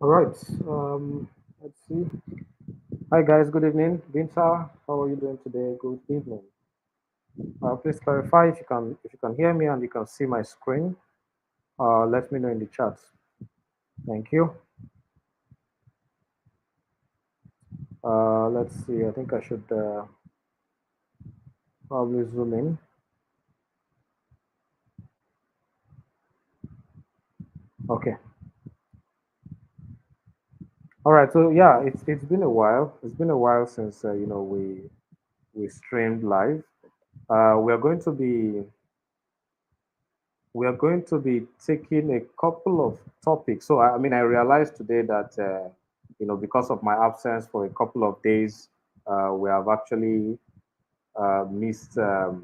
All right. Let's see. Hi guys. Good evening. Binta, how are you doing today? Good evening. Please clarify if you can hear me and you can see my screen. Let me know in the chat. Thank you. Let's see. I think I should probably zoom in. Okay. All right. So yeah, it's been a while. It's been a while since we streamed live. We are going to be taking a couple of topics. So I mean, I realized today that because of my absence for a couple of days, we have actually missed a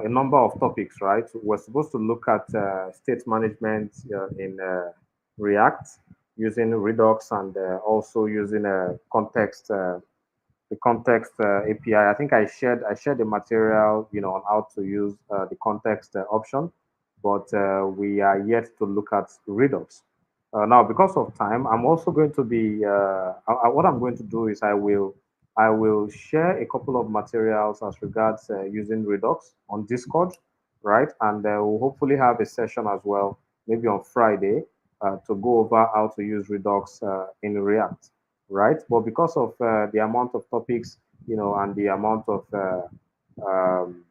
number of topics. Right? We're supposed to look at state management in React using Redux and also using the context API. I think I shared the material, on how to use the context option, but we are yet to look at Redux. Now, because of time, I'm also going to be what I'm going to do is I will share a couple of materials as regards using Redux on Discord, right? And we'll hopefully have a session as well, maybe on Friday, to go over how to use Redux in React, right? But because of the amount of topics, and the amount of um,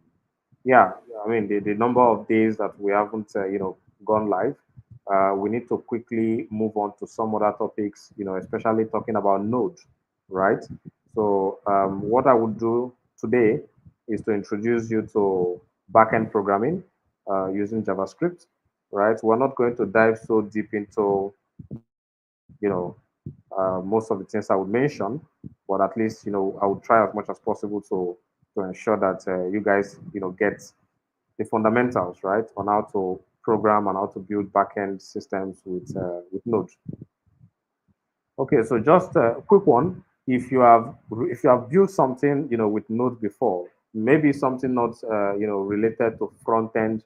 yeah, I mean the number of days that we haven't gone live, we need to quickly move on to some other topics, especially talking about Node, right? So what I would do today is to introduce you to backend programming using JavaScript, right? We're not going to dive so deep into most of the things I would mention, but at least I would try as much as possible to ensure that you guys get the fundamentals right on how to program and how to build backend systems with Node. Okay, so just a quick one. If you have built something with Node before, maybe something not related to front end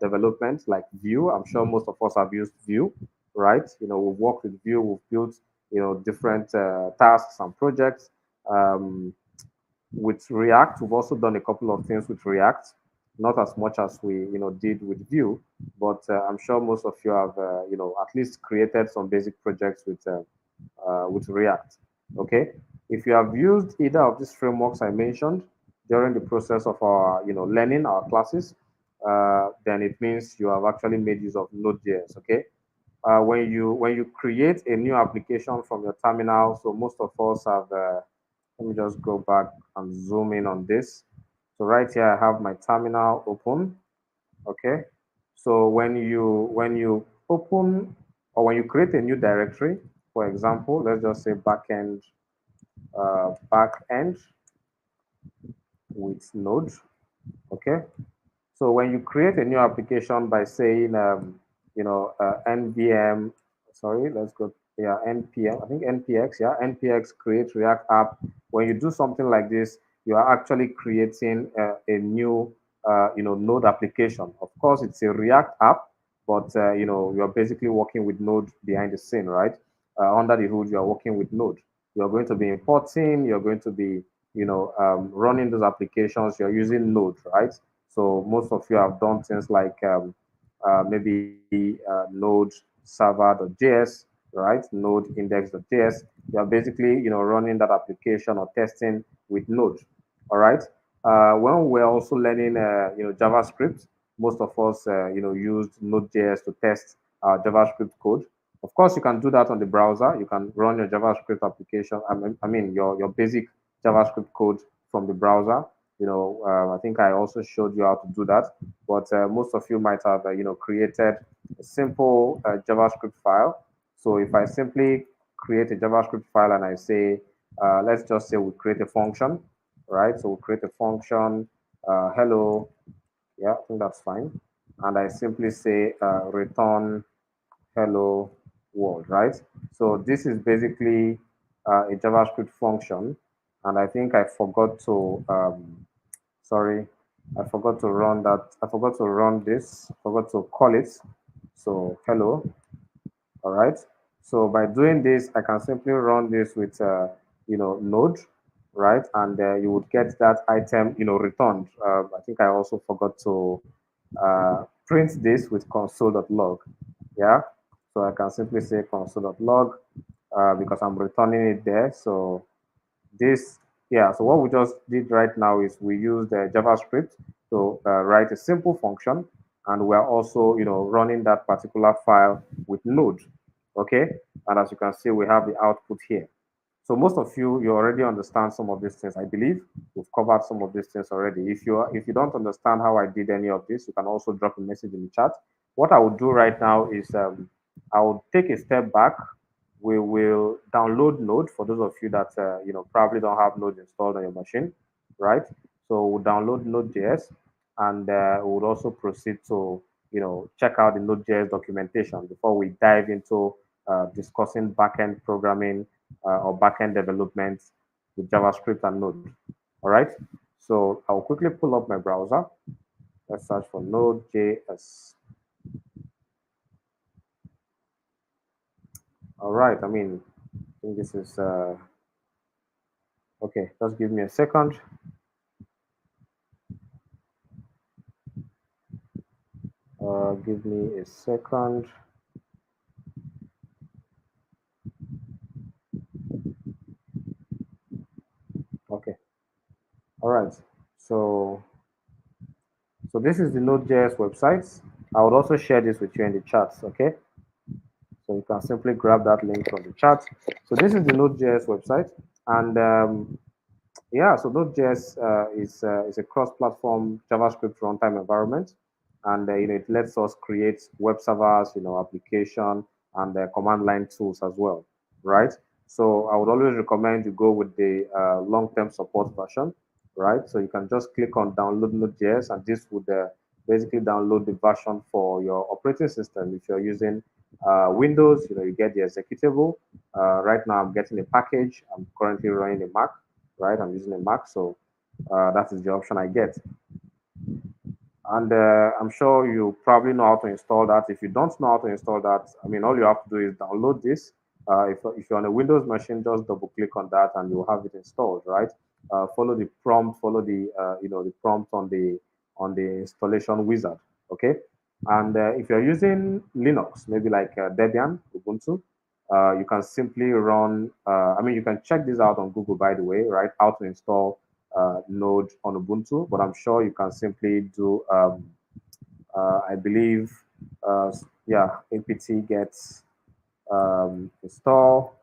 development like Vue. I'm sure most of us have used Vue, right? We've worked with Vue. We've built different tasks and projects. Um, with React, we've also done a couple of things with React, not as much as we did with Vue, but I'm sure most of you have at least created some basic projects with React. Okay, if you have used either of these frameworks I mentioned during the process of our learning our classes, then it means you have actually made use of Node.js. Okay, when you create a new application from your terminal, so most of us have. Let me just go back and zoom in on this. So right here, I have my terminal open. Okay. So when you open or when you create a new directory, for example, let's just say backend with Node. Okay. So when you create a new application by saying, nvm, sorry, let's go, yeah, npm, I think npx, yeah, npx create React app. When you do something like this, you are actually creating a new, Node application. Of course, it's a React app, but you're basically working with Node behind the scene, right? Under the hood, you are working with Node. You're going to be importing. You're going to be, running those applications. You're using Node, right? So most of you have done things like maybe Node server.js, right? Node index.js. You are basically, running that application or testing with Node. All right. When we're also learning, JavaScript, most of us, used Node.js to test JavaScript code. Of course, you can do that on the browser. You can run your JavaScript application. I mean your basic JavaScript code from the browser. I think I also showed you how to do that. But most of you might have, created a simple JavaScript file. So if I simply create a JavaScript file and I say, let's just say we create a function, right? So we create a function, hello, yeah, I think that's fine. And I simply say return hello world, right? So this is basically a JavaScript function. And I think I forgot to, sorry, I forgot to run that. I forgot to run this, I forgot to call it. So hello. All right. So by doing this, I can simply run this with, Node, right? And you would get that item, returned. I think I also forgot to print this with console.log. Yeah. So I can simply say console.log because I'm returning it there. So this, yeah, so what we just did right now is we used JavaScript to write a simple function, and we're also, running that particular file with Node. Okay, and as you can see, we have the output here. So most of you already understand some of these things. I believe we've covered some of these things already. If you don't understand how I did any of this, you can also drop a message in the chat. What I will do right now is I will take a step back. We will download Node for those of you that probably don't have Node installed on your machine, right? So we'll download Node.js, and we would also proceed to check out the Node.js documentation before we dive into discussing backend programming or backend development with JavaScript and Node. All right. So I'll quickly pull up my browser. Let's search for Node.js. All right. I think this is okay. Just give me a second. Give me a second. Okay. All right. So so this is the Node.js website. I would also share this with you in the chats. Okay. So you can simply grab that link from the chat. So this is the Node.js website, and yeah, so Node.js is a cross-platform JavaScript runtime environment, and it lets us create web servers, application and command line tools as well, right? So I would always recommend you go with the long-term support version, right? So you can just click on download Node.js, and this would basically download the version for your operating system. If you're using Windows, you get the executable. Right now, I'm getting a package. I'm currently running a Mac, right? I'm using a Mac, so that is the option I get. And I'm sure you probably know how to install that. If you don't know how to install that, all you have to do is download this. If you're on a Windows machine, just double click on that and you'll have it installed, right? Follow the prompt, follow the prompt on the installation wizard, okay? And if you're using Linux, maybe like Debian, Ubuntu, you can simply run, you can check this out on Google, by the way, right? How to install Node on Ubuntu, but I'm sure you can simply do, I believe, yeah, apt gets install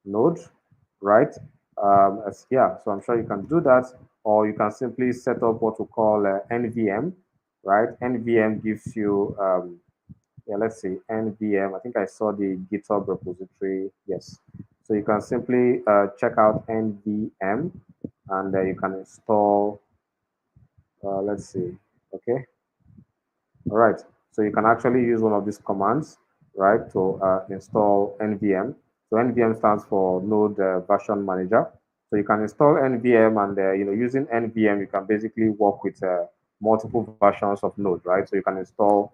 Node, right? Yeah, so I'm sure you can do that, or you can simply set up what we call NVM, right? NVM gives you, yeah, let's see, NVM. I think I saw the GitHub repository. Yes. So you can simply check out NVM, and you can install, let's see, okay. All right. So you can actually use one of these commands, right, to install NVM. So NVM stands for Node Version Manager. So you can install NVM, and using NVM, you can basically work with multiple versions of Node, right? So you can install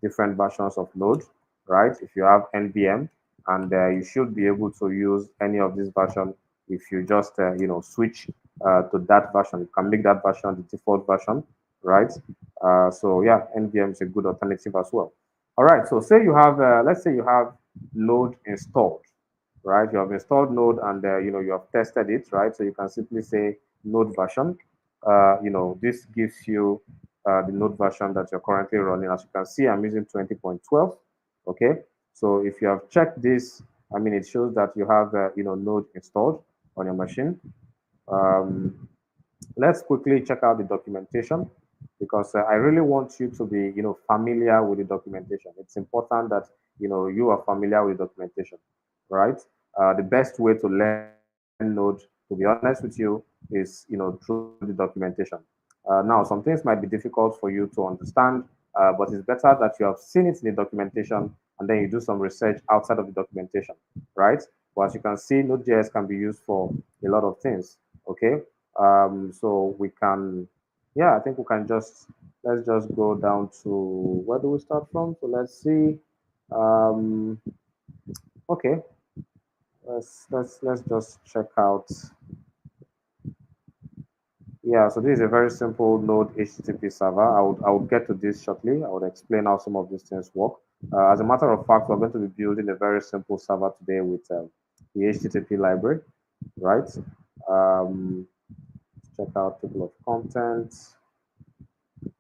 different versions of Node, right? If you have NVM, and you should be able to use any of these versions if you just switch to that version. You can make that version the default version, right? So yeah, NVM is a good alternative as well. All right, so say you have, let's say you have Node installed, right? You have installed Node, and you have tested it, right? So you can simply say Node version. This gives you the Node version that you're currently running. As you can see, I'm using 20.12. Okay, so if you have checked this, it shows that you have Node installed on your machine. Um, let's quickly check out the documentation, because I really want you to be familiar with the documentation. It's important that you are familiar with the documentation, right? The best way to learn Node, to be honest with you, is through the documentation. Now, some things might be difficult for you to understand, but it's better that you have seen it in the documentation and then you do some research outside of the documentation, right? But as you can see, Node.js can be used for a lot of things. Okay, so we can, yeah, I think we can let's just go down to, where do we start from? So let's see. Um, okay, let's just check out. Yeah, so this is a very simple Node HTTP server. I would get to this shortly. I would explain how some of these things work. As a matter of fact, we're going to be building a very simple server today with the HTTP library, right? Um, check out table of contents.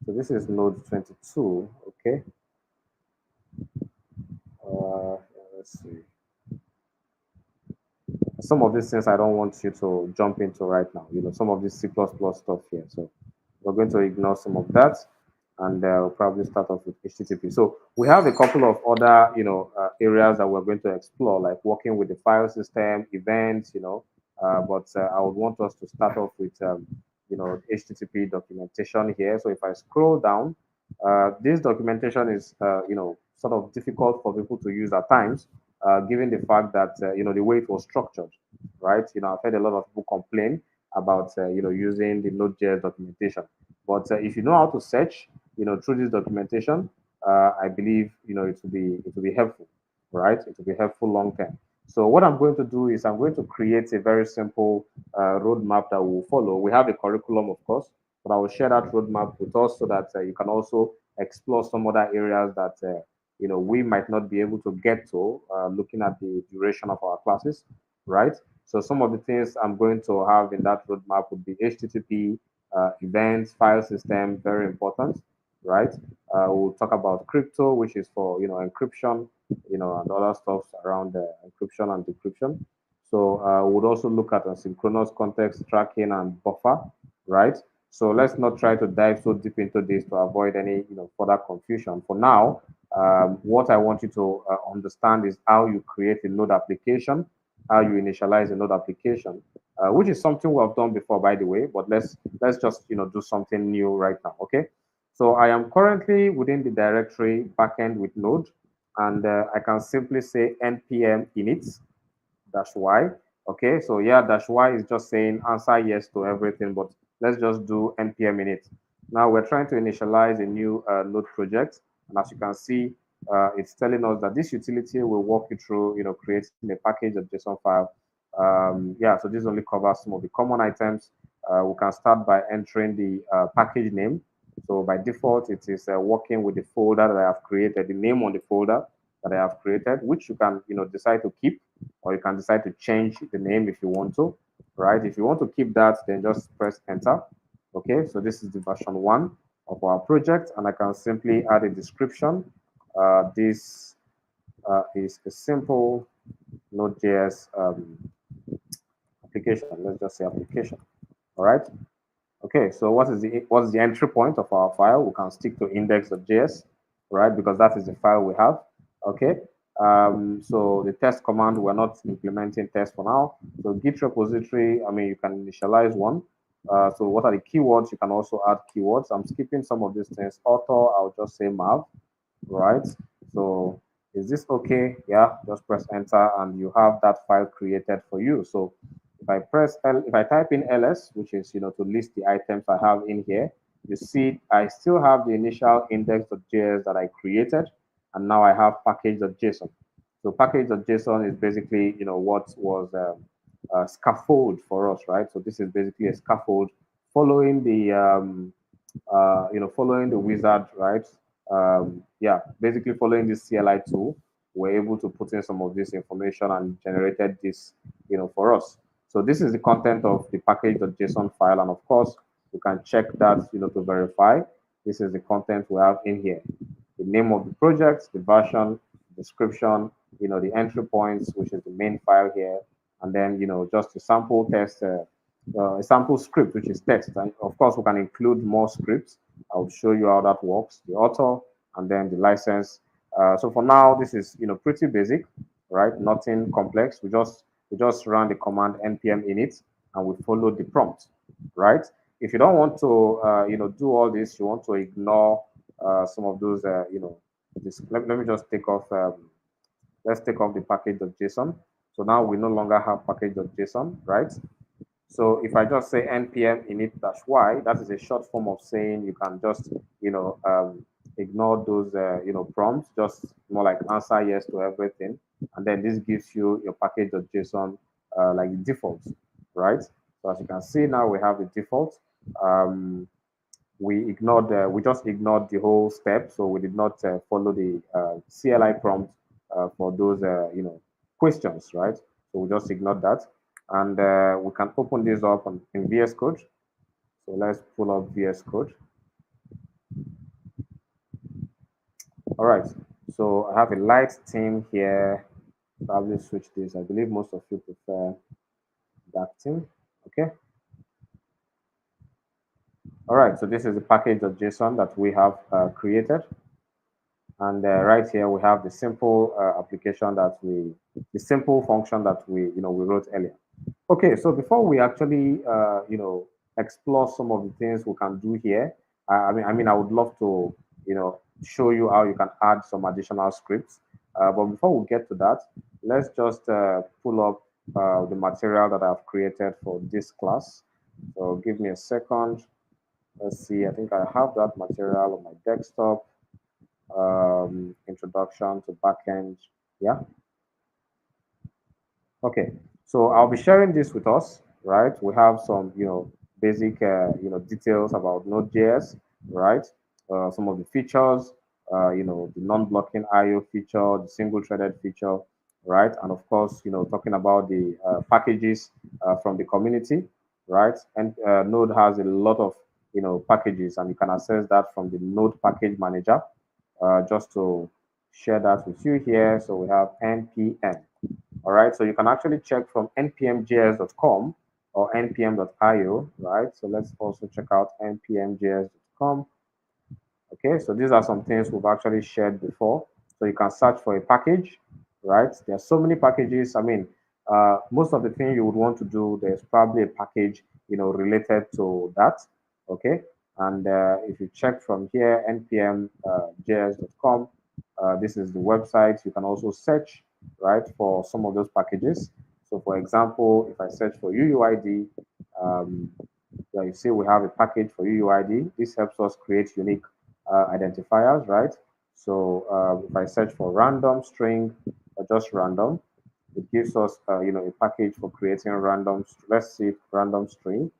So this is Node 22. Okay. Let's see. Some of these things I don't want you to jump into right now. Some of this C++ stuff here. So we're going to ignore some of that, and we'll probably start off with HTTP. So we have a couple of other, areas that we're going to explore, like working with the file system, events, but I would want us to start off with, HTTP documentation here. So if I scroll down, this documentation is, sort of difficult for people to use at times, given the fact that, the way it was structured, right? I've heard a lot of people complain about, using the Node.js documentation. But if you know how to search, through this documentation, I believe, it will be helpful, right? It will be helpful long term. So what I'm going to do is I'm going to create a very simple roadmap that we'll follow. We have a curriculum, of course, but I will share that roadmap with us so that you can also explore some other areas that we might not be able to get to looking at the duration of our classes, right? So some of the things I'm going to have in that roadmap would be HTTP, events, file system, very important, right? We'll talk about crypto, which is for encryption, and other stuff around encryption and decryption. So we'll also look at asynchronous context tracking and buffer, right? So let's not try to dive so deep into this to avoid any further confusion. For now, what I want you to understand is how you create a node application, how you initialize a node application, which is something we have done before, by the way. But let's just do something new right now. Okay. So I am currently within the directory backend with Node, and I can simply say npm init dash y. Okay, so yeah, dash y is just saying answer yes to everything, but let's just do npm init. Now we're trying to initialize a new node project, and as you can see, it's telling us that this utility will walk you through, creating a package of JSON file. Yeah, so this only covers some of the common items. We can start by entering the package name. So by default, it is working with the folder that I have created, the name on the folder that I have created, which you can, decide to keep, or you can decide to change the name if you want to, right? If you want to keep that, then just press enter. Okay, so this is the version 1 of our project, and I can simply add a description. This is a simple Node.js application. Let's just say application. All right. Okay, so what's the entry point of our file? We can stick to index.js, right? Because that is the file we have. Okay. So the test command, we're not implementing test for now. So Git repository, I mean, you can initialize one. So what are the keywords? You can also add keywords. I'm skipping some of these things. Author, I'll just say Mav, right? So is this okay? Yeah, just press enter and you have that file created for you. So if I type in ls, which is to list the items I have in here, you see I still have the initial index.js that I created, and now I have package.json. So package.json is basically what was a scaffold for us, right? So this is basically a scaffold following the following the wizard, right? Yeah, basically following this CLI tool, we're able to put in some of this information and generated this, for us. So this is the content of the package.json file, and of course, you can check that, to verify. This is the content we have in here: the name of the project, the version, description, the entry points, which is the main file here, and then just a sample test. A sample script, which is text. And of course, we can include more scripts. I'll show you how that works, the author, and then the license. So for now, this is pretty basic, right? Nothing complex. We just run the command npm init, and we follow the prompt, right? If you don't want to do all this, you want to ignore some of those let me just take off let's take off the package.json. So now we no longer have package.json, right? So if I just say npm init-y, that is a short form of saying you can just, ignore those prompts, just more like answer yes to everything, and then this gives you your package.json like the default, right? So as you can see now, we have the default. um, we just ignored the whole step, so we did not follow the CLI prompt for those questions, right? So we just ignored that, and we can open this up in VS Code. So let's pull up VS Code. All right. So I have a light theme here. Probably switch this. I believe most of you prefer dark theme. Okay. All right. So this is the package.json that we have created. And right here we have the simple application that the simple function that we wrote earlier. Okay, so before we actually explore some of the things we can do here, I mean, I would love to show you how you can add some additional scripts. But before we get to that, let's just pull up the material that I've created for this class. So give me a second. Let's see. I think I have that material on my desktop. Introduction to backend. Yeah. Okay. So I'll be sharing this with us, right? We have some, basic, details about Node.js, right? Some of the features, the non-blocking IO feature, the single-threaded feature, right? And of course, talking about the packages from the community, right? And Node has a lot of, packages, and you can access that from the Node package manager. Just to share that with you here. So we have npm. All right. So you can actually check from npmjs.com or npm.io, right? So let's also check out npmjs.com. Okay, so these are some things we've actually shared before. So you can search for a package, right? There are so many packages. I mean, most of the things you would want to do, there's probably a package, related to that. Okay, and if you check from here, npmjs.com, this is the website. You can also search, right, for some of those packages. So, for example, if I search for UUID, um, yeah, you see we have a package for UUID. This helps us create unique identifiers, right? So if I search for random string or just random, it gives us, a package for creating random. Let's see random string.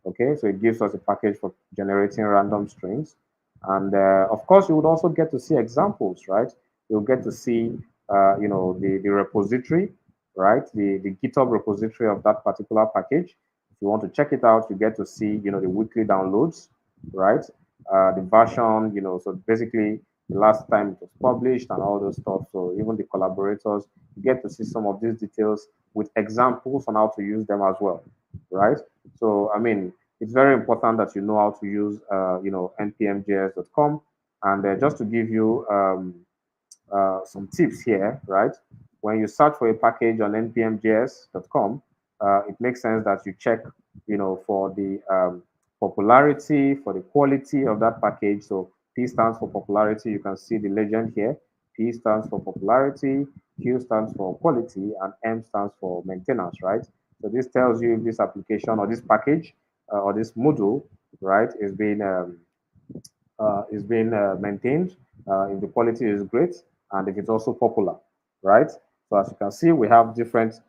Okay, so it gives us a package for generating random strings. And of course, you would also get to see examples, right? You'll get to see, the repository, right? The GitHub repository of that particular package. If you want to check it out, you get to see, the weekly downloads, right? The version, so basically the last time it was published and all those stuff. So even the collaborators, you get to see some of these details with examples on how to use them as well, right? So, I mean, it's very important that you know how to use, npmjs.com. And just to give you some tips here, right? When you search for a package on npmjs.com, it makes sense that you check, for the popularity, for the quality of that package. So P stands for popularity. You can see the legend here. P stands for popularity, Q stands for quality, and M stands for maintenance, right? So this tells you if this application or this package or this module, right, is being maintained, if the quality is great, and if it's also popular, right? So as you can see, we have different,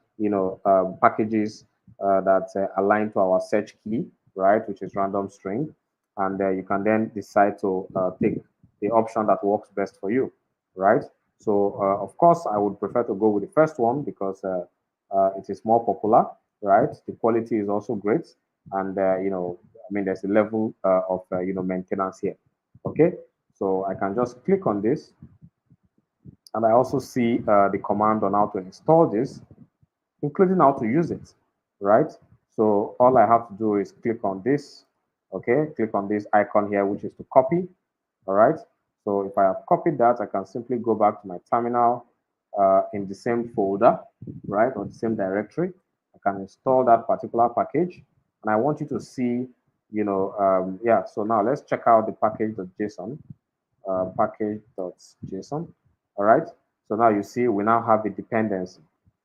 packages that align to our search key, right, which is random string, and you can then decide to take the option that works best for you, right? So of course, I would prefer to go with the first one because it is more popular, right? The quality is also great, and I mean, there's a level of maintenance here. Okay, so I can just click on this, and I also see the command on how to install this, including how to use it, right? So all I have to do is click on this, okay? Click on this icon here, which is to copy, all right? So if I have copied that, I can simply go back to my terminal in the same folder, right, or the same directory. I can install that particular package, and I want you to see, yeah, so now let's check out the package.json, package.json, all right? So now you see we now have a dependency.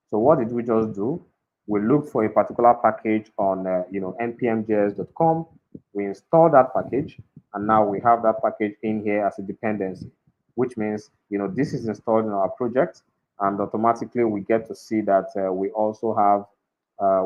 So what did we just do? We looked for a particular package on, npmjs.com. We install that package, and now we have that package in here as a dependency, which means this is installed in our project, and automatically we get to see that we also have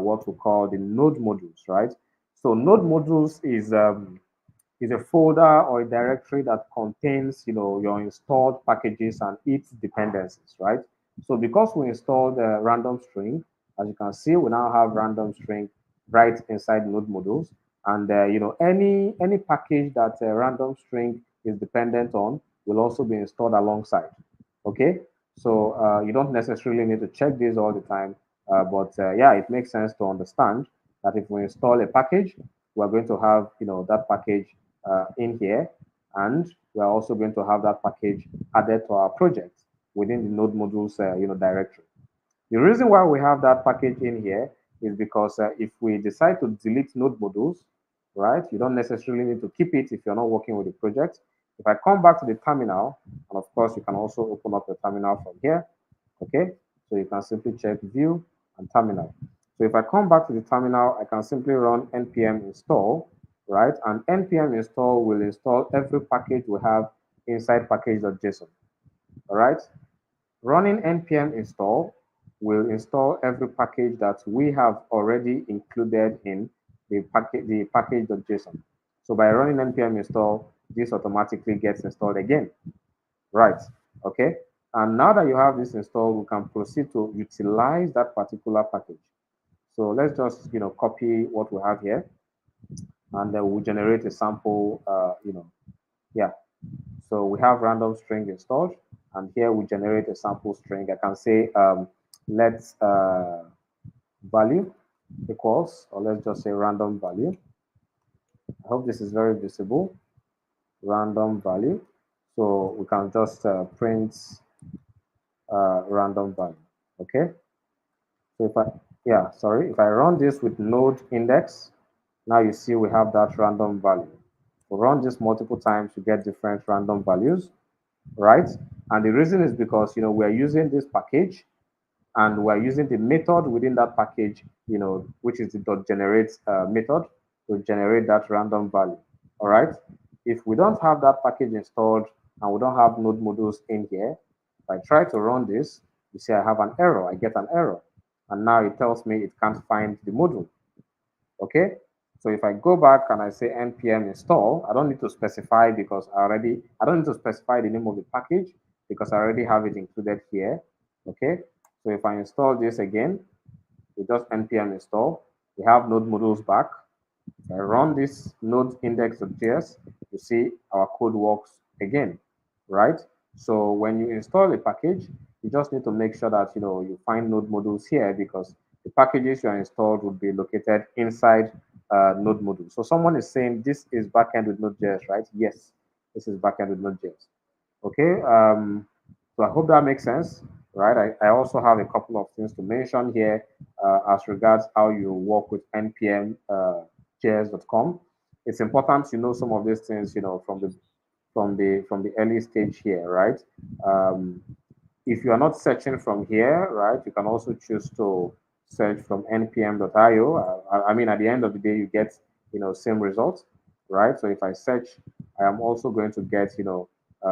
what we call the node modules, right? So node modules is a folder or a directory that contains, your installed packages and its dependencies, right? So because we installed a random string, as you can see, we now have random string right inside node modules. And, any package that a random string is dependent on will also be installed alongside. Okay. So you don't necessarily need to check this all the time. But yeah, it makes sense to understand that if we install a package, we're going to have, that package in here, and we're also going to have that package added to our project within the node modules directory. The reason why we have that package in here is because if we decide to delete node modules, right, you don't necessarily need to keep it if you're not working with the project. If I come back to the terminal, and of course you can also open up the terminal from here, okay, so you can simply check view and terminal. So if I come back to the terminal, I can simply run npm install, right? And npm install will install every package we have inside package.json. All right. Running npm install will install every package that we have already included in the package.json. So by running npm install, this automatically gets installed again. Right. Okay. And now that you have this installed, we can proceed to utilize that particular package. So let's just, copy what we have here, and then we'll generate a sample, yeah. So we have random string installed, and here we generate a sample string. I can say let's value equals, or let's just say random value. I hope this is very visible. Random value. So we can just print random value. Okay. So if I, yeah, sorry, if I run this with node index, now you see we have that random value. We run this multiple times to get different random values, right? And the reason is because, we're using this package, and we're using the method within that package, which is the .generate method to generate that random value, all right? If we don't have that package installed and we don't have node modules in here, if I try to run this, you see I have an error, I get an error. And now it tells me it can't find the module, okay? So if I go back and I say npm install, I don't need to specify because I don't need to specify the name of the package because I already have it included here, okay? So if I install this again, we just npm install, we have node modules back. If I run this node index.js, you see our code works again, right? So when you install a package, you just need to make sure that you find node modules here, because the packages you are installed would be located inside node modules. So someone is saying this is backend with node.js, right? Yes, this is backend with node.js. Okay. So I hope that makes sense, right? I also have a couple of things to mention here as regards how you work with npm js.com. It's important to know some of these things, from the early stage here, right? Um, if you are not searching from here, right, you can also choose to search from npm.io. I mean, at the end of the day, you get, same results, right? So if I search, I am also going to get,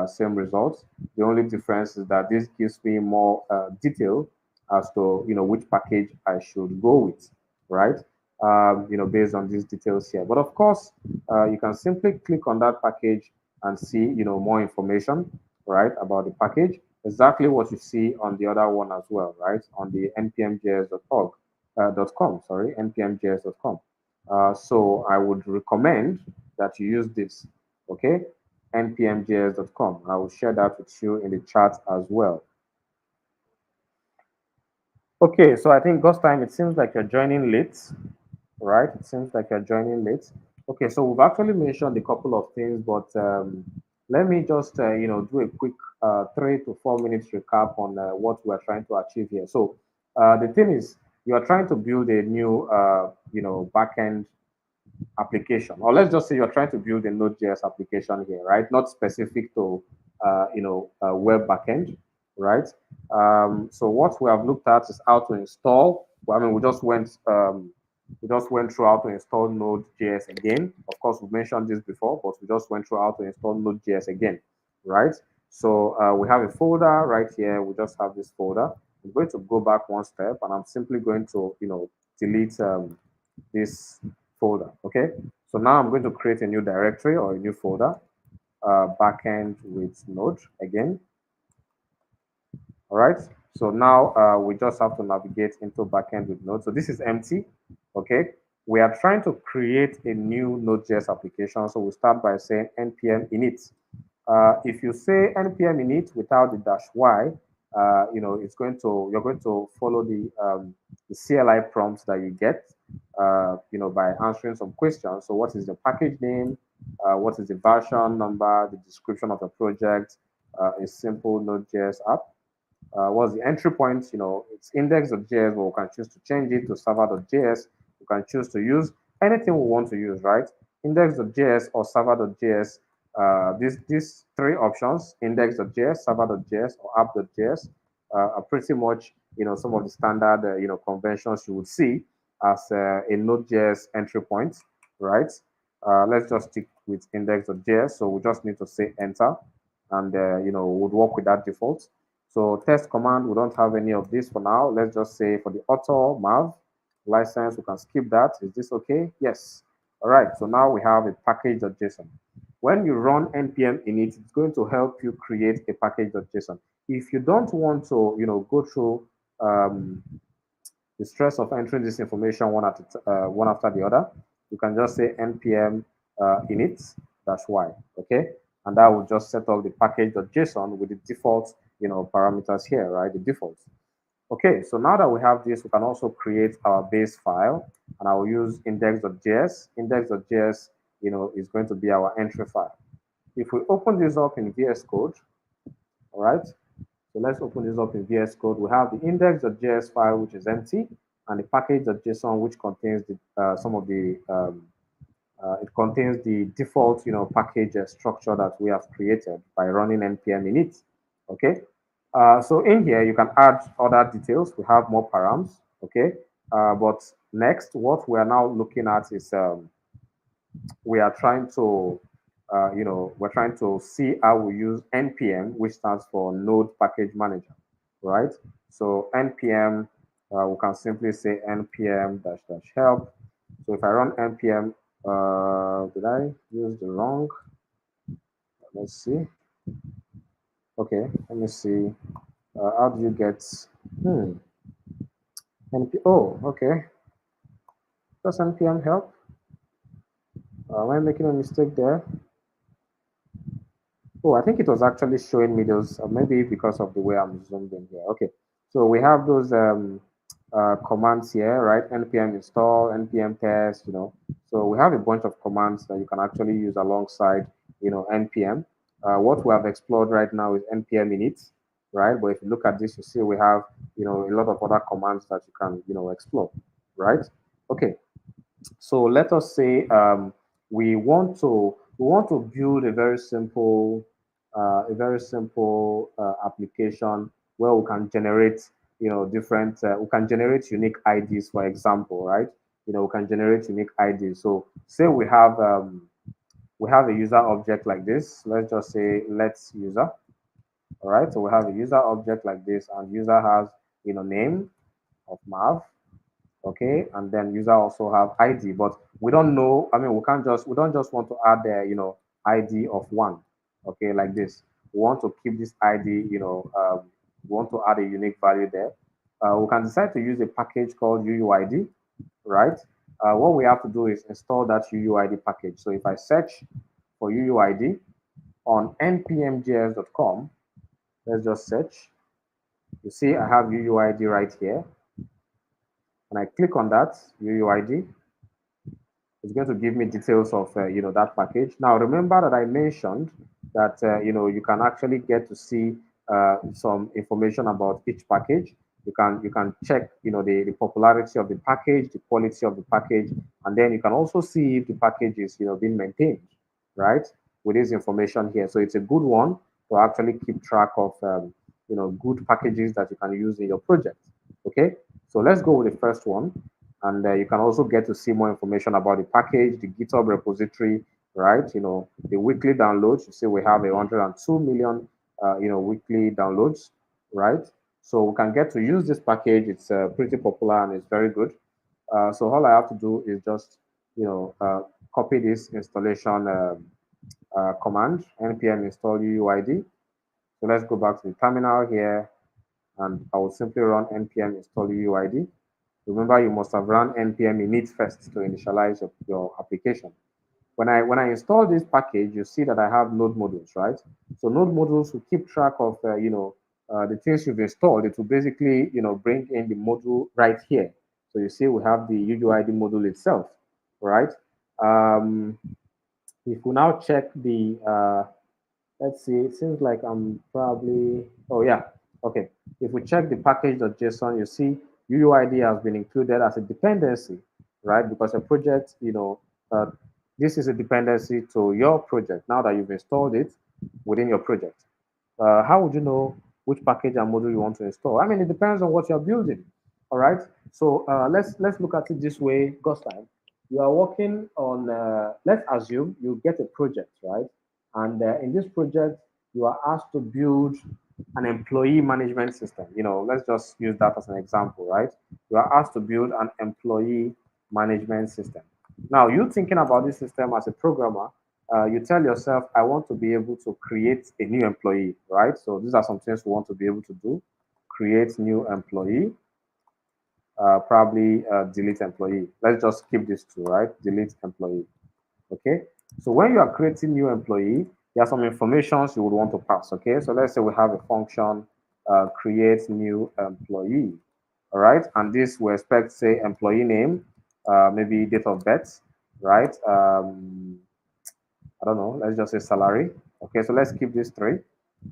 same results. The only difference is that this gives me more detail as to, which package I should go with, right? Based on these details here. But of course, you can simply click on that package and see, more information, right, about the package. Exactly what you see on the other one as well, right? On the npmjs.org, .com, sorry, npmjs.com. So I would recommend that you use this, okay? npmjs.com. I will share that with you in the chat as well. Okay, so I think Ghost Time, it seems like you're joining late, right? It seems like you're joining late. Okay, so we've actually mentioned a couple of things, but let me just, do a quick 3 to 4 minutes recap on what we're trying to achieve here. So the thing is, you are trying to build a new, backend application, or let's just say you're trying to build a Node.js application here, right? Not specific to, web backend, right? So what we have looked at is how to install. Well, I mean, we just went We just went through how to install node.js again. Of course, we mentioned this before, but we just went through how to install node.js again, right? So we have a folder right here. We just have this folder. I'm going to go back one step, and I'm simply going to, delete this folder. Okay. So now I'm going to create a new directory or a new folder, backend with node again. All right. So now we just have to navigate into backend with Node. So this is empty. Okay. We are trying to create a new Node.js application. So we start by saying npm init. If you say npm init without the dash y, you're going to follow the CLI prompts that you get, by answering some questions. So what is the package name? What is the version number? The description of the project? A simple Node.js app. What's the entry point? It's index.js, but we can choose to change it to server.js. We can choose to use anything we want to use, right? Index.js or server.js. These three options, index.js, server.js, or app.js, are pretty much, some of the standard, conventions you would see as a Node.js entry point, right? Let's just stick with index.js. So we just need to say enter, and, we'll work with that default. So test command, we don't have any of this for now. Let's just say for the author mav license, we can skip that. Is this okay? Yes. All right. So now we have a package.json. When you run npm init, it's going to help you create a package.json. If you don't want to, go through the stress of entering this information one after the other, you can just say npm init dash y, okay? And that will just set up the package.json with the default, parameters here, right? The defaults. Okay, so now that we have this, we can also create our base file, and I will use index.js. Index.js, is going to be our entry file. If we open this up in VS Code, all right, so let's open this up in VS Code. We have the index.js file, which is empty, and the package.json, which contains it contains the default, package structure that we have created by running npm init. Okay. So in here, you can add other details. We have more params. Okay. But next, what we are now looking at is we are trying to, we're trying to see how we use npm, which stands for Node Package Manager, right? So npm, we can simply say npm dash dash help. So if I run npm, did I use the wrong? Let's see. Okay, let me see. How do you get? Oh, okay. Does npm help? Am I making a mistake there? Oh, I think it was actually showing me those, maybe because of the way I'm zoomed in here. Okay, so we have those commands here, right? npm install, npm test, So we have a bunch of commands that you can actually use alongside, npm. What we have explored right now is npm init, right? But if you look at this, you see we have, a lot of other commands that you can, explore, right? Okay, so let us say we want to build a very simple application where we can generate different we can generate unique IDs, for example, right? We can generate unique IDs. So say we have a user object like this. Let's just say let's user. All right. So we have a user object like this, and user has name of Mav, okay, and then user also have ID, but we don't know. I mean, we don't just want to add the ID of one, okay, like this. We want to keep this ID, we want to add a unique value there. We can decide to use a package called UUID, right? What we have to do is install that UUID package. So if I search for UUID on npmjs.com, let's just search. You see I have UUID right here, and I click on that UUID. It's going to give me details of that package. Now remember that I mentioned that you can actually get to see some information about each package. You can check the popularity of the package, the quality of the package, and then you can also see if the package is being maintained, right? With this information here, so it's a good one to actually keep track of good packages that you can use in your project. Okay, so let's go with the first one. And you can also get to see more information about the package, the GitHub repository, right? The weekly downloads. You see, we have 102 million, weekly downloads, right? So we can get to use this package. It's pretty popular and it's very good. So all I have to do is just, you know, uh, copy this installation command, npm install uuid. So let's go back to the terminal here, and I will simply run npm install uuid. Remember, you must have run npm init first to initialize your application. When I install this package, you see that I have node modules, right? So node modules will keep track of the things you've installed. It will basically bring in the module right here. So you see we have the UUID module itself, right? Um, if we now check the let's see, it seems like I'm probably, oh yeah, okay. If we check the package.json, you see UUID has been included as a dependency, right? Because a project, this is a dependency to your project now that you've installed it within your project. How would you know which package and module you want to install? I mean, it depends on what you're building. All right. So let's look at it this way. Ghost time. You are working on. Let's assume you get a project, right? And in this project, you are asked to build an employee management system. Let's just use that as an example, right? You are asked to build an employee management system. Now, you thinking about this system as a programmer, you tell yourself, I want to be able to create a new employee, right? So these are some things we want to be able to do. Create new employee, probably delete employee. Let's just keep this two, right? Delete employee. Okay. So when you are creating new employee, there are some informations you would want to pass. Okay. So let's say we have a function, create new employee. All right. And this we expect, say, employee name, maybe date of birth, right? I don't know, let's just say salary. Okay, so let's keep these three.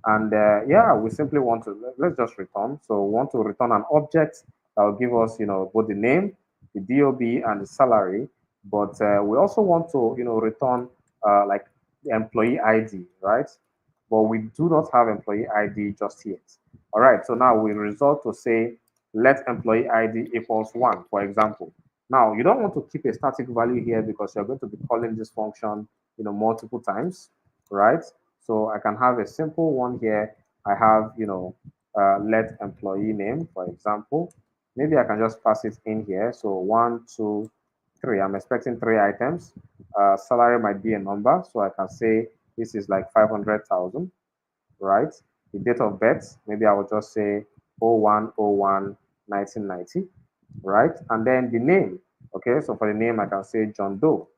And yeah, we simply want to, let's just return. So we want to return an object that will give us, both the name, the DOB, and the salary. But we also want to, return like the employee ID, right? But we do not have employee ID just yet. All right, so now we resort to say, let employee ID equals 1, for example. Now, you don't want to keep a static value here because you're going to be calling this function multiple times, right? So I can have a simple one here. I have let employee name, for example. Maybe I can just pass it in here. So 1, 2, 3. I'm expecting 3 items. Salary might be a number, so I can say this is like 500,000, right? The date of birth, maybe I will just say 01/01/1990, right? And then the name, okay? So for the name, I can say John Doe.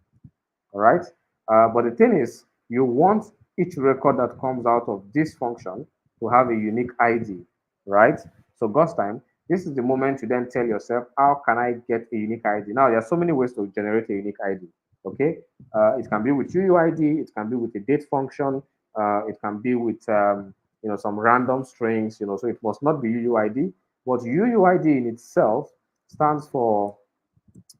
All right. But the thing is, you want each record that comes out of this function to have a unique ID, right? So Ghost time, this is the moment you then tell yourself, how can I get a unique ID? Now, there are so many ways to generate a unique ID, okay? It can be with UUID, it can be with a date function, it can be with, some random strings, so it must not be UUID, but UUID in itself stands for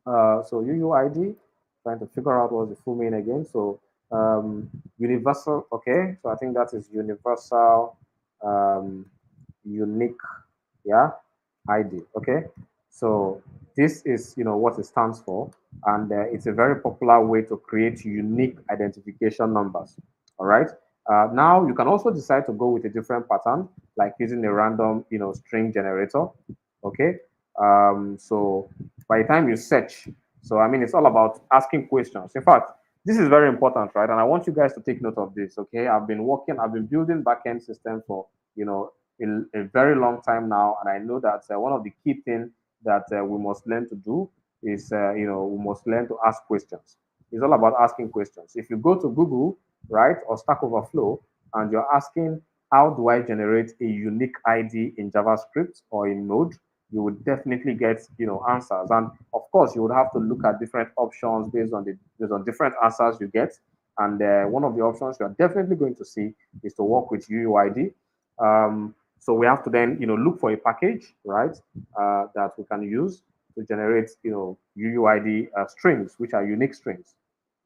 so UUID, trying to figure out what's the full meaning again. So universal, okay. So I think that is universal, unique, yeah, ID. Okay. So this is what it stands for, and it's a very popular way to create unique identification numbers. All right. Now you can also decide to go with a different pattern, like using a random string generator. Okay. So by the time you search, so I mean it's all about asking questions. In fact, this is very important, right? And I want you guys to take note of this. Okay. I've been building backend system for a very long time now, and I know that one of the key things that we must learn to do is we must learn to ask questions. It's all about asking questions. If you go to Google, right, or Stack Overflow, and you're asking how do I generate a unique ID in JavaScript or in Node, you would definitely get answers. And of course, you would have to look at different options based on different answers you get. And one of the options you are definitely going to see is to work with UUID. So we have to then look for a package, right, that we can use to generate UUID strings, which are unique strings.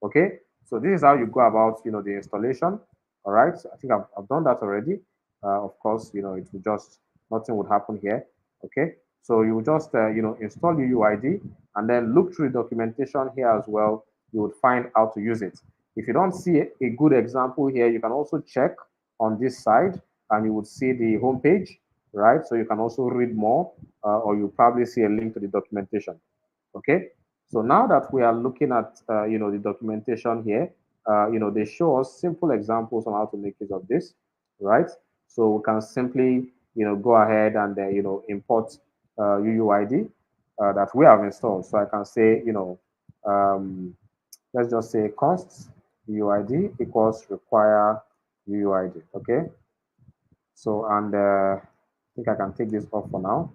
Okay, so this is how you go about the installation. All right, so I think I've done that already. Of course, it will just nothing would happen here. Okay, So you just install UUID and then look through the documentation here as well. You would find how to use it. If you don't see a good example here, you can also check on this side and you would see the homepage, right? So you can also read more, or you probably see a link to the documentation. Okay. So now that we are looking at the documentation here, they show us simple examples on how to make use of this, right? So we can simply go ahead and import UUID that we have installed. So I can say um, let's just say const UUID equals require UUID. Okay. So and I think I can take this off for now.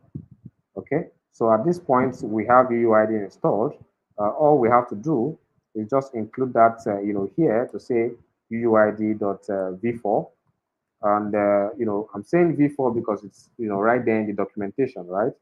Okay, so at this point, we have UUID installed. All we have to do is just include that, here to say UUID.v4. And, I'm saying V4 because it's, right there in the documentation, right?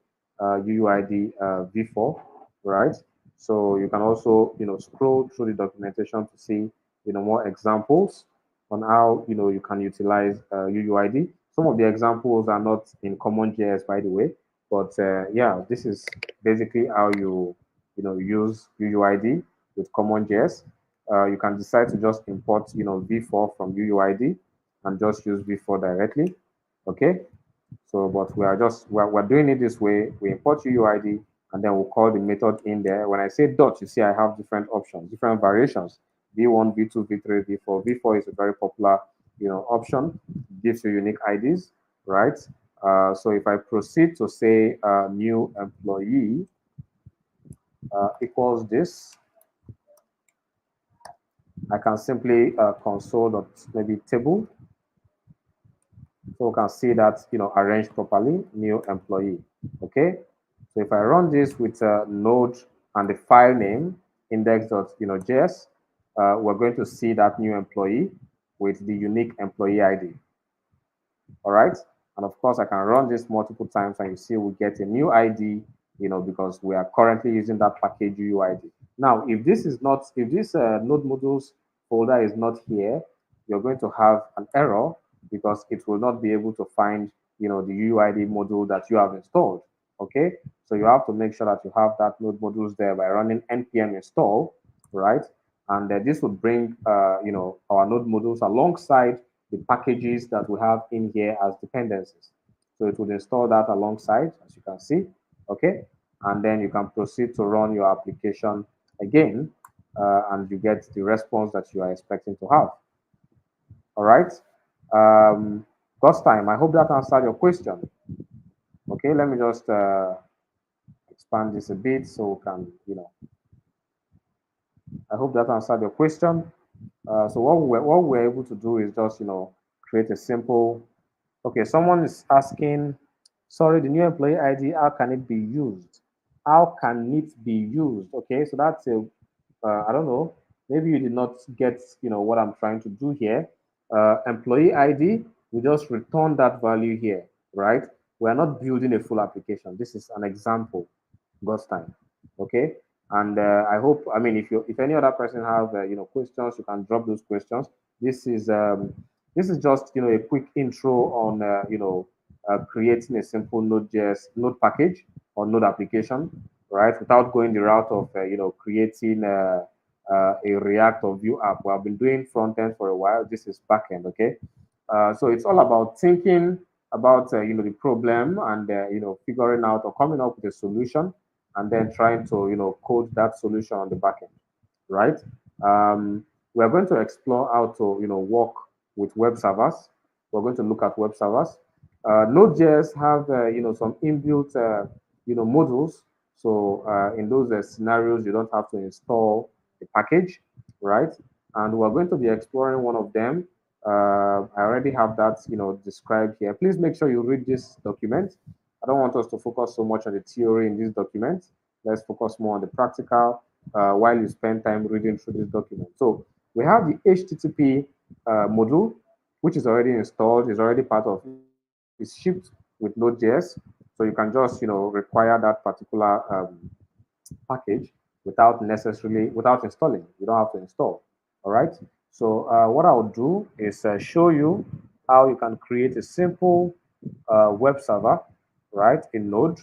UUID V4, right? So you can also, scroll through the documentation to see, more examples on how, you can utilize UUID. Some of the examples are not in CommonJS, by the way, but yeah, this is basically how use UUID with CommonJS. You can decide to just import, V4 from UUID and just use V4 directly. Okay. So, but we're doing it this way. We import UUID and then we'll call the method in there. When I say dot, you see I have different options, different variations. V1, V2, V3, V4. V4 is a very popular, option. It gives you unique IDs, right? So if I proceed to say new employee equals this, I can simply console maybe table. So we can see that, arranged properly, new employee. Okay. So if I run this with node and the file name index.js, we're going to see that new employee with the unique employee ID. All right. And of course, I can run this multiple times and you see we get a new ID, because we are currently using that package UUID. Now, if this node modules folder is not here, you're going to have an error because it will not be able to find, the UUID module that you have installed. Okay. So you have to make sure that you have that node modules there by running npm install, right? And this would bring, our node modules alongside the packages that we have in here as dependencies. So it would install that alongside, as you can see, okay? And then you can proceed to run your application again, and you get the response that you are expecting to have. All right? God's time, I hope that answered your question. Okay, let me just expand this a bit so we can, I hope that answered your question. So what we're able to do is just, create a simple. Okay, someone is asking, sorry, the new employee ID, how can it be used? How can it be used? Okay, so that's I don't know, maybe you did not get, what I'm trying to do here. Employee ID, we just return that value here, right? We're not building a full application. This is an example, God's time. Okay, and I hope, I mean, if any other person have questions, you can drop those questions. This is just a quick intro on creating a simple Node.js node package or node application, right? Without going the route of creating a React or Vue app. We have been doing front end for a while. This is backend, okay? So it's all about thinking about the problem and figuring out or coming up with a solution and then trying to code that solution on the backend, right? We're going to explore how to work with web servers. We're going to look at web servers. Node.js have some inbuilt modules. So in those scenarios, you don't have to install a package, right? And we're going to be exploring one of them. I already have that described here. Please make sure you read this document. I don't want us to focus so much on the theory in this document. Let's focus more on the practical while you spend time reading through this document. So we have the HTTP module, which is already installed, is already part of, is shipped with Node.js. So you can just, require that particular package without installing. You don't have to install. All right. So what I'll do is show you how you can create a simple web server, right, in Node.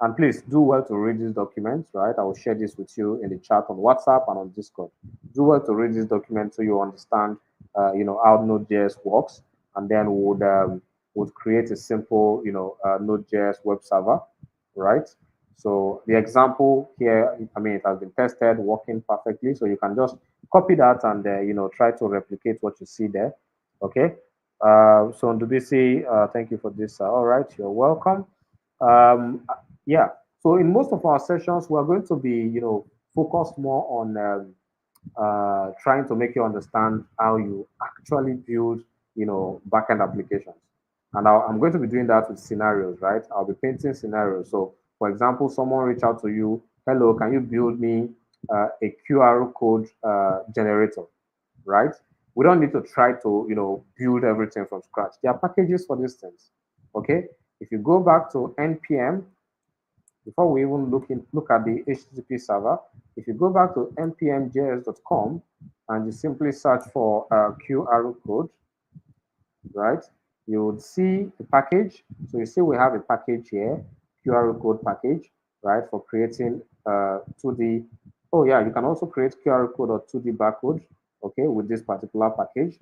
And please do well to read these documents, right? I will share this with you in the chat on WhatsApp and on Discord. Do well to read these documents so you understand, how Node.js works, and then would create a simple, Node.js web server, right? So the example here, I mean, it has been tested, working perfectly. So you can just copy that and try to replicate what you see there. Okay. So Ndubisi, thank you for this. All right, you're welcome. Um, yeah. So in most of our sessions, we're going to be, focused more on trying to make you understand how you actually build, backend applications. And I'm going to be doing that with scenarios, right? I'll be painting scenarios. So, for example, someone reach out to you, hello, can you build me a QR code generator, right? We don't need to try to, build everything from scratch. There are packages for these things, okay? If you go back to npm, before we even look at the HTTP server, if you go back to npmjs.com and you simply search for QR code, right, you would see the package. So you see we have a package here, QR code package, right, for creating 2D. Oh yeah, you can also create QR code or 2D barcode, okay, with this particular package.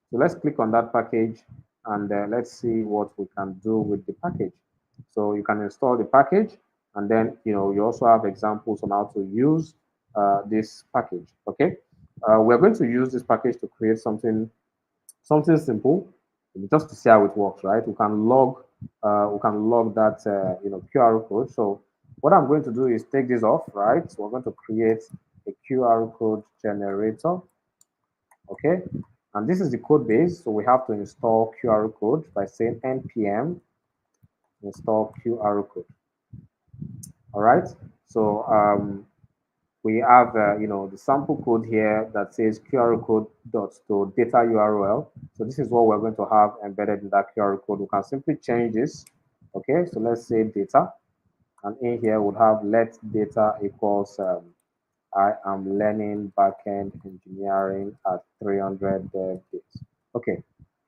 So let's click on that package and let's see what we can do with the package. So you can install the package, and then you also have examples on how to use this package. Okay, we're going to use this package to create something simple, just to see how it works, right? We can log that QR code. So what I'm going to do is take this off, right? So we're going to create a QR code generator, okay? And this is the code base. So we have to install QR code by saying npm install QR code. All right. So we have the sample code here that says QR code dot to data URL. So this is what we're going to have embedded in that QR code. We can simply change this. Okay, so let's say data, and in here we'll have let data equals I am learning backend engineering at 300 dev days. Okay,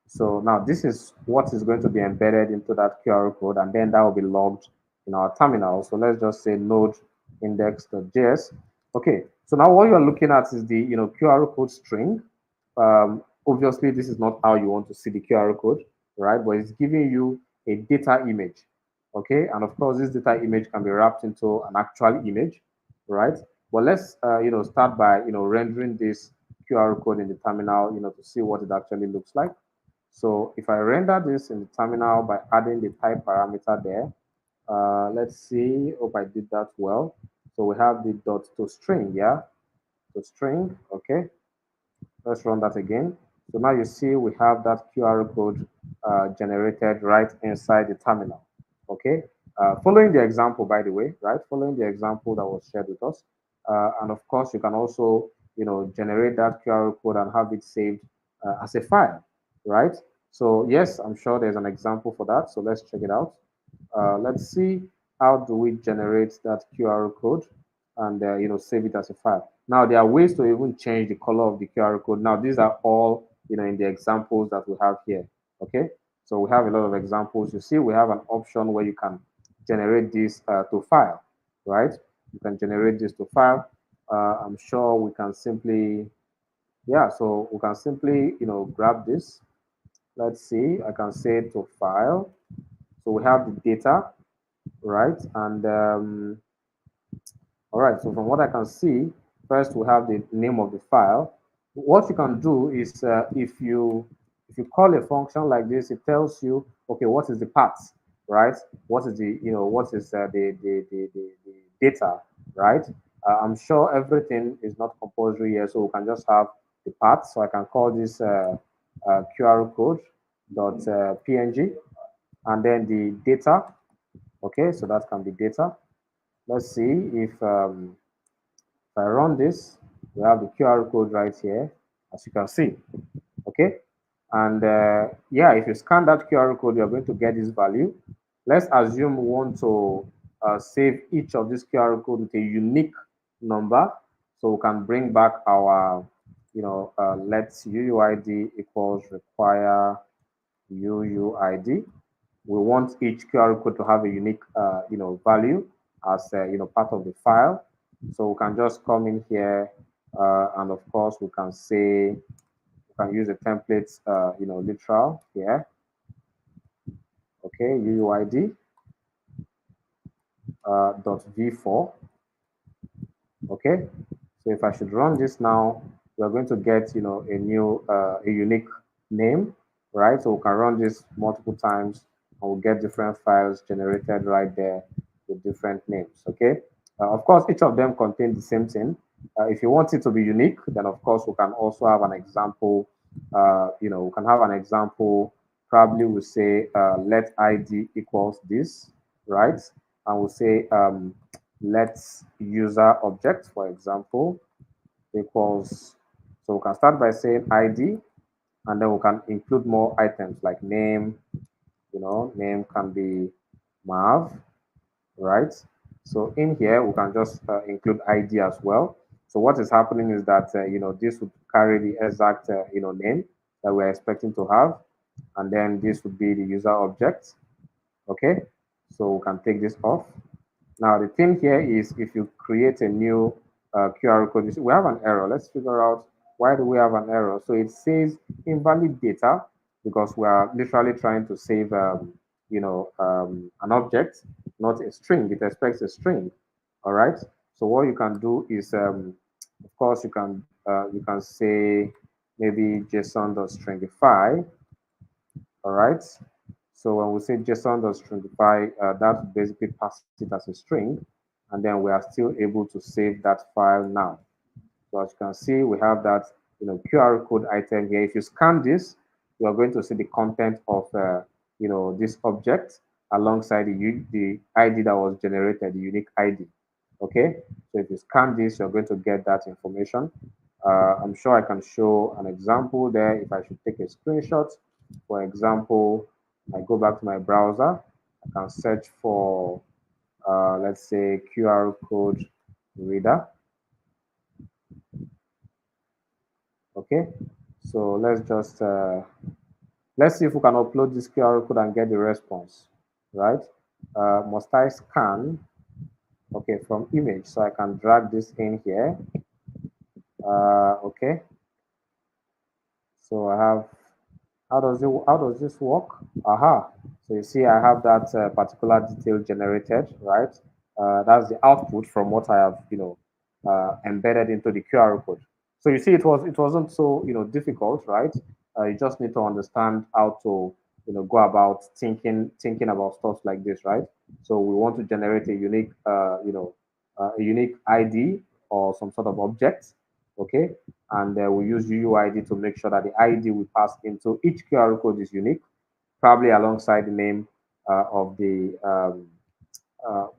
so now this is what is going to be embedded into that QR code, and then that will be logged in our terminal. So let's just say node index.js. Okay, so now what you're looking at is the QR code string. Obviously, this is not how you want to see the QR code, right? But it's giving you a data image. Okay, and of course, this data image can be wrapped into an actual image, right? But let's start by rendering this QR code in the terminal, to see what it actually looks like. So if I render this in the terminal by adding the type parameter there, let's see. Hope I did that well. So we have the dot to string, yeah, to string. Okay, let's run that again. So now you see we have that QR code generated right inside the terminal. Okay, following the example, by the way, right? Following the example that was shared with us, and of course you can also generate that QR code and have it saved as a file, right? So yes, I'm sure there's an example for that. So let's check it out. Let's see how do we generate that QR code and save it as a file. Now there are ways to even change the color of the QR code. Now these are all in the examples that we have here. Okay, so we have a lot of examples. You see, we have an option where you can generate this to file, right? You can generate this to file. I'm sure we can simply, yeah. So we can simply grab this. Let's see. I can say to file. So we have the data, right? And all right, so from what I can see, first we have the name of the file. What you can do is if you call a function like this, it tells you, okay, what is the path, right? What is what is the data, right? I'm sure everything is not compulsory here, so we can just have the path. So I can call this QR code dot png, and then the data. Okay, so that can be data. Let's see if I run this, we have the QR code right here, as you can see. Okay, and yeah, if you scan that QR code, you're going to get this value. Let's assume we want to save each of these QR code with a unique number, so we can bring back our, let's UUID equals require UUID. We want each QR code to have a unique, value. as part of the file. So we can just come in here, and of course we can say we can use the templates, literal here. Okay, uuid dot v4. Okay, so if I should run this now, we're going to get a new a unique name, right? So we can run this multiple times and we'll get different files generated right there with different names. Okay, of course each of them contain the same thing. If you want it to be unique, then of course we can also have an example. We can have an example. Probably we'll say let id equals this, right? And we'll say let's user object, for example, equals, so we can start by saying ID, and then we can include more items like name, name can be Marv, right? So in here, we can just include ID as well. So what is happening is that, this would carry the exact, name that we're expecting to have. And then this would be the user object. Okay. So we can take this off. Now, the thing here is if you create a new QR code, you see, we have an error. Let's figure out why do we have an error. So it says invalid data because we are literally trying to save, an object, not a string. It expects a string. All right. So what you can do is, of course, you can say maybe JSON.stringify. All right. So when we say JSON.stringify, that basically passes it as a string, and then we are still able to save that file now. So as you can see, we have that QR code item here. If you scan this, you are going to see the content of this object alongside the ID that was generated, the unique ID. Okay, so if you scan this, you're going to get that information. I'm sure I can show an example there. If I should take a screenshot, for example, I go back to my browser, I can search for, let's say, QR code reader. Okay, so let's see if we can upload this QR code and get the response, right? Must I scan? Okay, from image, so I can drag this in here. Okay, so I have, how does this work? Aha, so you see I have that particular detail generated, right? That's the output from what I have embedded into the QR code. So you see it wasn't so difficult, right? You just need to understand how to go about thinking about stuff like this, right? So we want to generate a unique a unique ID or some sort of object, okay? And we use UUID to make sure that the ID we pass into each QR code is unique, probably alongside the name of the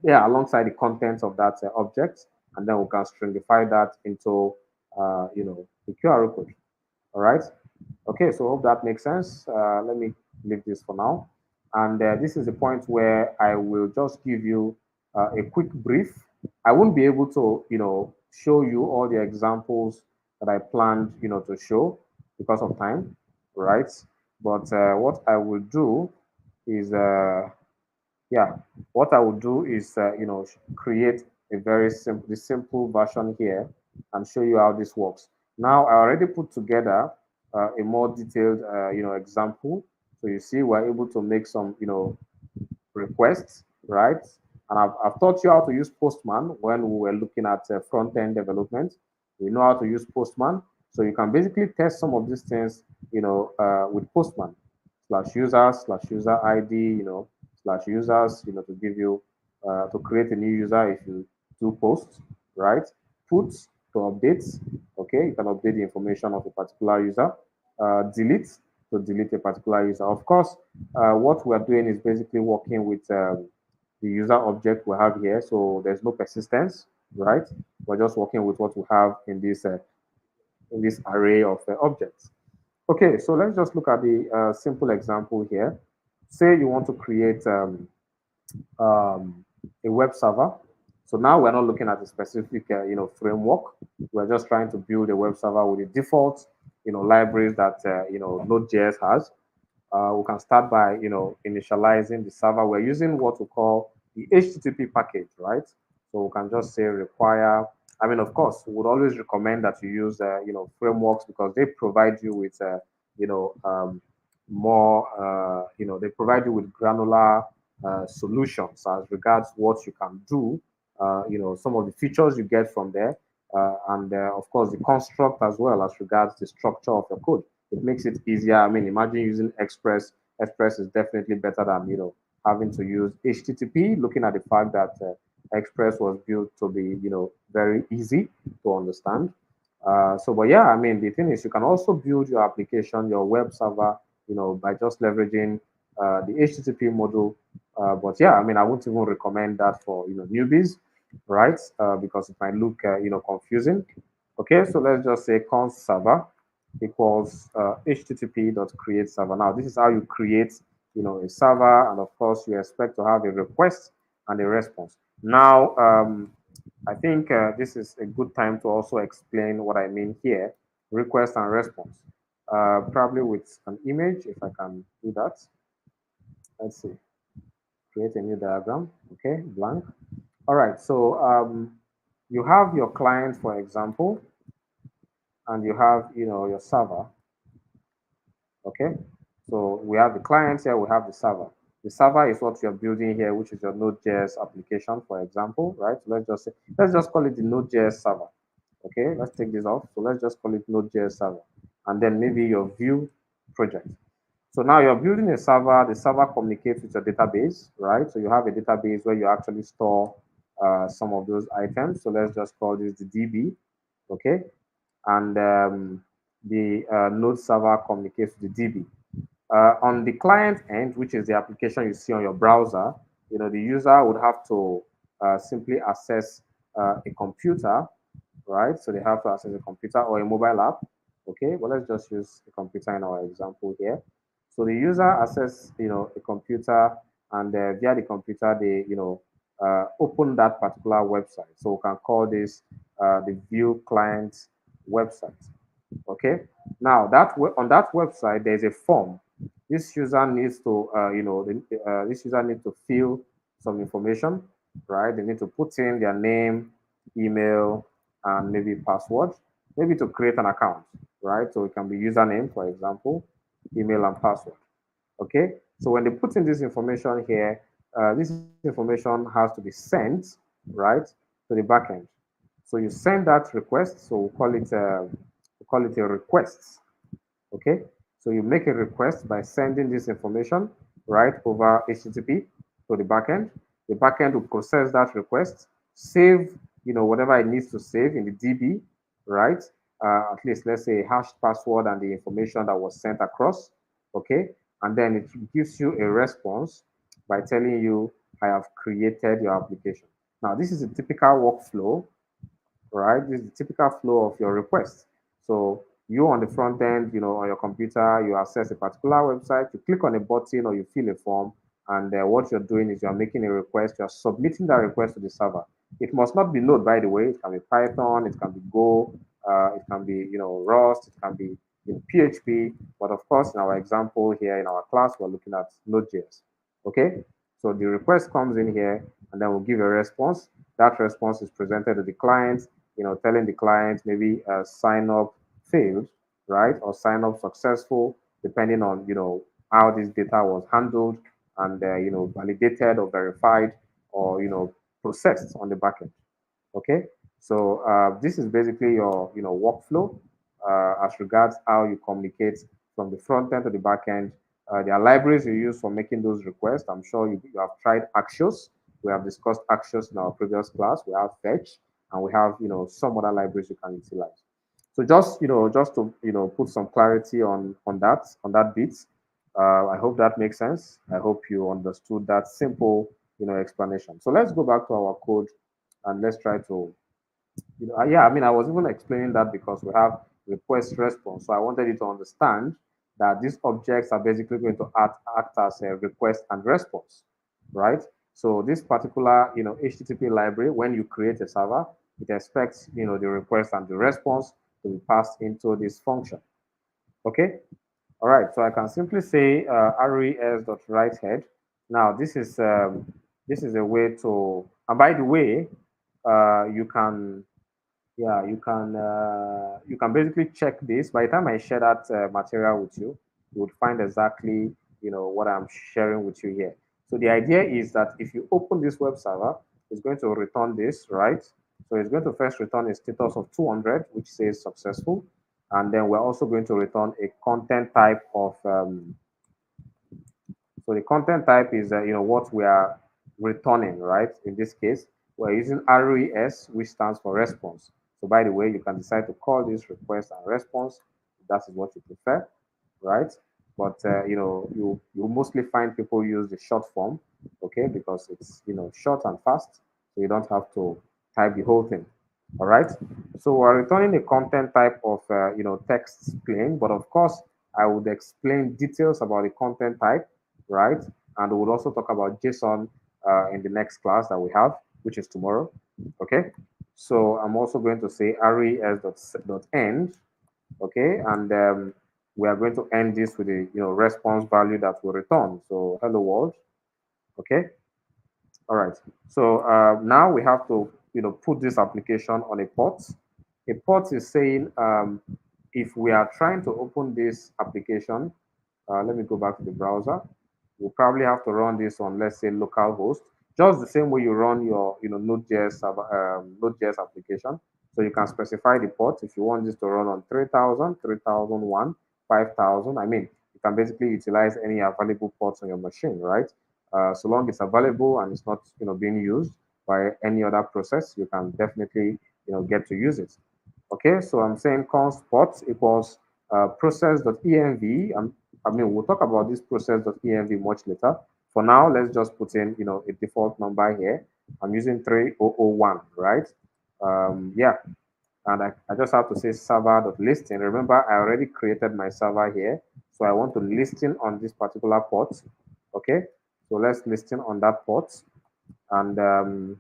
alongside the contents of that object, and then we can stringify that into the QR code. All right. Okay, so hope that makes sense. Let me leave this for now. And this is the point where I will just give you a quick brief. I won't be able to, show you all the examples that I planned, to show because of time, right? But what I will do is, yeah, what I will do is, create a very simple version here and show you how this works. Now, I already put together a more detailed, example. So you see, we're able to make some, requests, right? And I've taught you how to use Postman when we were looking at front-end development. We know how to use Postman. So you can basically test some of these things, with Postman /user ID, /users, to give you, to create a new user if you do posts, right? Puts to update, okay? You can update the information of a particular user. Delete to delete a particular user. Of course, what we're doing is basically working with the user object we have here. So there's no persistence, right? We're just working with what we have in this array of objects. Okay, so let's just look at the simple example here. Say you want to create a web server. So now we're not looking at a specific, framework. We're just trying to build a web server with the default, libraries that, node.js has. We can start by, initializing the server. We're using what we call the HTTP package, right? So we can just say require. I mean, of course, we would always recommend that you use, frameworks because they provide you with, you know, more, they provide you with granular solutions as regards what you can do. Some of the features you get from there, and of course the construct as well as regards the structure of your code. It makes it easier. I mean, imagine using Express. Express is definitely better than having to use HTTP. Looking at the fact that Express was built to be very easy to understand. But yeah, I mean, the thing is, you can also build your application, your web server, by just leveraging the HTTP module. But yeah, I mean, I wouldn't even recommend that for newbies, right? Because it might look confusing. Okay, so let's just say const server equals http dot create server. Now, this is how you create a server, and of course, you expect to have a request and a response. Now, I think this is a good time to also explain what I mean here, request and response. Probably with an image, if I can do that. Let's see, create a new diagram. Okay, blank. All right, so you have your client, for example, and you have, your server. Okay, so we have the client here, we have the server. The server is what you're building here, which is your node.js application, for example, right? So let's just call it the node.js server. Okay, let's take this off. So let's just call it node.js server, and then maybe your view project. So now you're building a server. The server communicates with your database, right? So you have a database where you actually store some of those items. So let's just call this the DB, okay? And the node server communicates with the DB. On the client end, which is the application you see on your browser, the user would have to simply access a computer, right? So they have to access a computer or a mobile app. Okay, but let's just use a computer in our example here. So the user access, a computer, and via the computer, they, open that particular website. So we can call this the view client website. Okay. Now on that website, there's a form. This user needs to, this user needs to fill some information, right? They need to put in their name, email, and maybe password, maybe to create an account, right? So it can be username, for example, email and password. Okay. So when they put in this information here, this information has to be sent, right, to the backend. So you send that request. So we call it a request. Okay. So you make a request by sending this information right over HTTP to the backend. The backend will process that request, save whatever it needs to save in the DB, right? At least let's say a hashed password and the information that was sent across. Okay, and then it gives you a response by telling you I have created your application. Now this is a typical workflow, right? This is the typical flow of your request. So you on the front end, on your computer, you access a particular website, you click on a button or you fill a form, and what you're doing is you're making a request, you're submitting that request to the server. It must not be Node, by the way. It can be Python, it can be Go, it can be, Rust, it can be PHP. But of course, in our example here in our class, we're looking at Node.js. Okay, so the request comes in here, and then we'll give a response. That response is presented to the client, telling the client maybe sign up failed, right, or sign up successful, depending on how this data was handled and validated or verified or processed on the backend. Okay, so this is basically your workflow as regards how you communicate from the front end to the back end. There are libraries you use for making those requests. I'm sure you have tried Axios. We have discussed Axios in our previous class. We have Fetch, and we have some other libraries you can utilize. So just to put some clarity on that bit. I hope that makes sense. I hope you understood that simple explanation. So let's go back to our code and let's try to yeah, I mean, I was even explaining that because we have request response. So I wanted you to understand that these objects are basically going to act as a request and response, right? So this particular, HTTP library, when you create a server, it expects, the request and the response to be passed into this function. Okay. All right. So I can simply say res.writeHead. Now this is This is a way to, and by the way, you can, yeah, you can basically check this. By the time I share that material with you, you would find exactly, what I'm sharing with you here. So the idea is that if you open this web server, it's going to return this, right? So it's going to first return a status of 200, which says successful. And then we're also going to return a content type of, so the content type is, what we are returning, right? In this case, we're using RES, which stands for response. So by the way, you can decide to call this request and response. If that is what you prefer, right? But you mostly find people use the short form, okay, because it's short and fast, so you don't have to type the whole thing. All right. So we're returning a content type of text plain, but of course I would explain details about the content type, right? And we'll also talk about JSON in the next class that we have, which is tomorrow. Okay. So I'm also going to say res.end, okay, and we are going to end this with a response value that will return. So hello world, okay. All right. So now we have to put this application on a port. A port is saying if we are trying to open this application, let me go back to the browser. We'll probably have to run this on, let's say, localhost, just the same way you run your Node.js application. So you can specify the port if you want this to run on 3000, 3001, 5000. I mean, you can basically utilize any available ports on your machine, right? So long it's available and it's not being used by any other process, you can definitely get to use it. Okay, so I'm saying const port equals process.env. I mean, we'll talk about this process.env much later. For now, let's just put in a default number here. I'm using 3001, right? Yeah, and I just have to say server.listing. Remember, I already created my server here, so I want to listing on this particular port. Okay, so let's listing on that port, and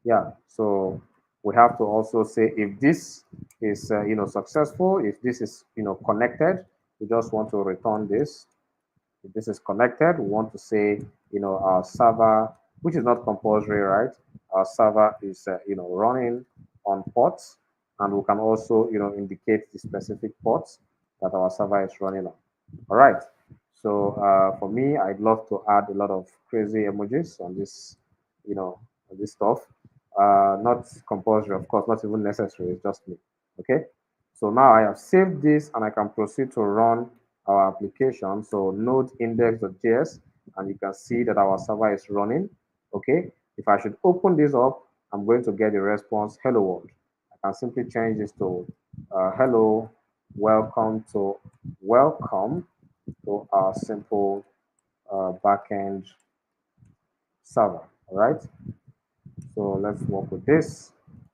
yeah, so we have to also say if this is successful, if this is connected, we just want to return this. If this is connected, we want to say our server, which is not compulsory, right? Our server is running on ports, and we can also indicate the specific ports that our server is running on. All right. So for me, I'd love to add a lot of crazy emojis on this, on this stuff. Not compulsory, of course, not even necessary. It's just me. Okay. So now I have saved this, and I can proceed to run our application. So node index.js, and you can see that our server is running. Okay. If I should open this up, I'm going to get a response, hello world. I can simply change this to hello, welcome to our simple backend server. All right. So let's work with this.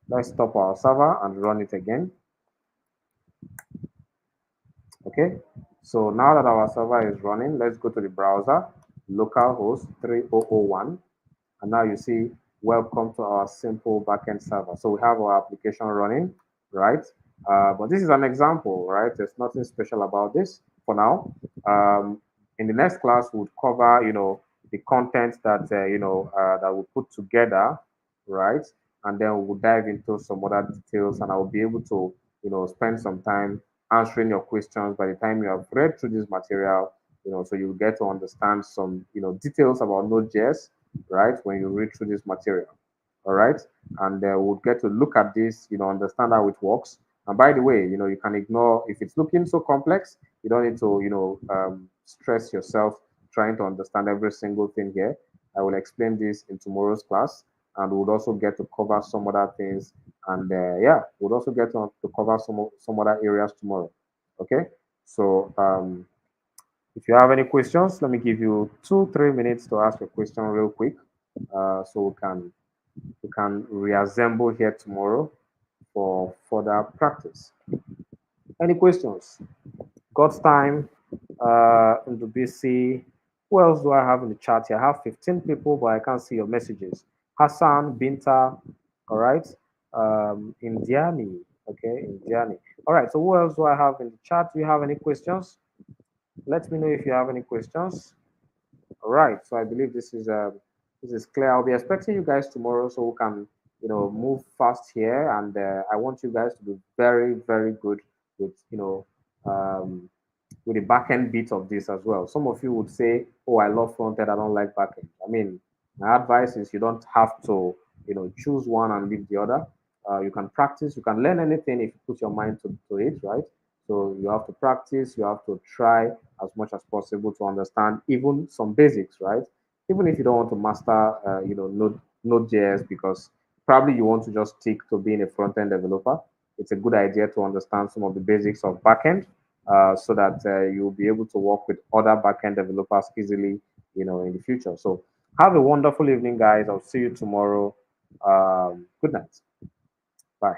Let's stop our server and run it again. Okay. So now that our server is running, let's go to the browser, localhost 3001. And now you see, welcome to our simple backend server. So we have our application running, right? But this is an example, right? There's nothing special about this for now. In the next class, we'll cover, the content that, that we put together, right? And then we'll dive into some other details, and I will be able to, spend some time answering your questions by the time you have read through this material, so you get to understand some, details about Node.js, right, when you read through this material. All right. And we'll get to look at this, understand how it works. And by the way, you can ignore if it's looking so complex, you don't need to, stress yourself trying to understand every single thing here. I will explain this in tomorrow's class, and we'll also get to cover some other things. And yeah, we'll also get to cover some other areas tomorrow. Okay. So if you have any questions, let me give you 2-3 minutes to ask a question real quick, so we can reassemble here tomorrow for further practice. Any questions? God's time in the BC. Who else do I have in the chat here? I have 15 people, but I can't see your messages. Hassan, Binta, all right. Indiani, okay, Indiani. All right, so who else do I have in the chat? Do you have any questions? Let me know if you have any questions. All right, so I believe this is This is clear. I'll be expecting you guys tomorrow so we can, move fast here. And I want you guys to be very, very good with, with the back end bit of this as well. Some of you would say, "Oh, I love front end. I don't like back end." I mean, my advice is you don't have to, choose one and leave the other. You can practice. You can learn anything if you put your mind to it, right? So you have to practice. You have to try as much as possible to understand even some basics, right? Even if you don't want to master, Node.js because probably you want to just stick to being a front end developer. It's a good idea to understand some of the basics of backend so that you'll be able to work with other backend developers easily, in the future. So have a wonderful evening, guys. I'll see you tomorrow. Good night. Bye.